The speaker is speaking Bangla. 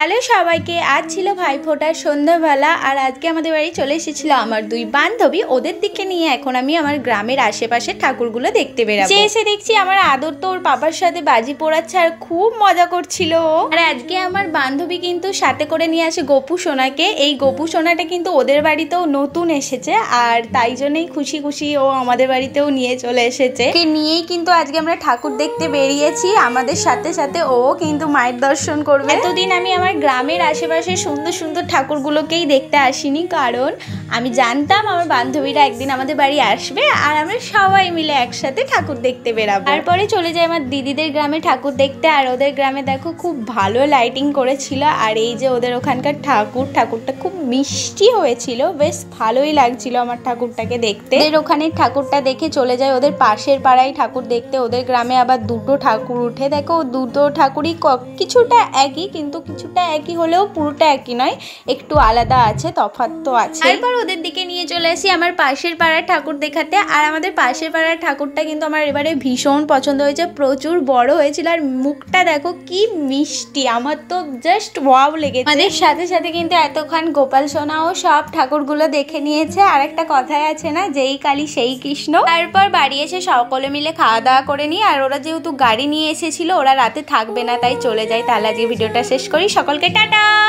হ্যালো সবাইকে, আজ ছিল ভাইফোঁটার সন্ধ্যাবেলা আর আজকে আমাদের বাড়ি চলে এসেছিল আমার দুই বান্ধবী। ওদের দিকে নিয়ে এখন আমি আমার গ্রামের আশেপাশে ঠাকুরগুলো দেখতে বেরাবো। এসে দেখছি আমার আদর তো ওর পাপার সাথে বাজি পোড়াচ্ছে আর খুব মজা করছিল। আর আজকে আমার বান্ধবী কিন্তু সাথে করে নিয়ে আসে গপু সোনাকে। এই গপু সোনাটা কিন্তু ওদের বাড়িতেও নতুন এসেছে আর তাই জন্যই খুশি খুশি ও আমাদের বাড়িতেও নিয়ে চলে এসেছে। নিয়েই কিন্তু আজকে আমরা ঠাকুর দেখতে বেরিয়েছি। আমাদের সাথে সাথে ও কিন্তু মায়ের দর্শন করবে। এতদিন আমি আমার গ্রামের আশেপাশে সুন্দর সুন্দর ঠাকুরগুলোকেই দেখতে আসিনি, কারণ আমি জানতাম আমার বান্ধবীরা একদিন আমাদের বাড়ি আসবে আর আমরা সবাই মিলে একসাথে ঠাকুর দেখতে বেরাবো। তারপরে চলে যাই আমার দিদিদের গ্রামে ঠাকুর দেখতে। আর ওদের গ্রামে দেখো খুব ভালো লাইটিং করেছিল। আর এই যে ওদের ওখানকার ঠাকুরটা খুব মিষ্টি হয়েছিল, বেশ ভালোই লাগছিল আমার ঠাকুরটাকে দেখতে। ওদের ওখানে ঠাকুরটা দেখে চলে যায় ওদের পাশের পাড়ায় ঠাকুর দেখতে। ওদের গ্রামে আবার দুটো ঠাকুর উঠে, দেখো দুটো ঠাকুরই কিছুটা একই, কিন্তু কিছুটা একই হলেও পুরোটা একই নয়, একটু আলাদা আছে, তফাৎ তো আছে। তারপর ওদের দিকে নিয়ে চলে আসি আমার পাশের পাড়ার ঠাকুর দেখাতে। আর আমাদের পাশের পাড়ার ঠাকুরটা কিন্তু আমার এবারে ভীষণ পছন্দ হয়েছে, প্রচুর বড় হয়েছিল আর মুখটা দেখো কি মিষ্টি, আমার তো জাস্ট ওয়াও লেগেছে। আমাদের সাথে সাথে কিন্তু এতক্ষণ গোপাল সোনাও সব ঠাকুরগুলো দেখে নিয়েছে। আর একটা কথাই আছে না, যেই কালী সেই কৃষ্ণ। তারপর বাড়ি এসে সকলে মিলে খাওয়া দাওয়া করে নিই। আর ওরা যেহেতু গাড়ি নিয়ে এসেছিল, ওরা রাতে থাকবে না, তাই চলে যায়। তাহলে আজকে ভিডিওটা শেষ করি। সকলকে টাটা।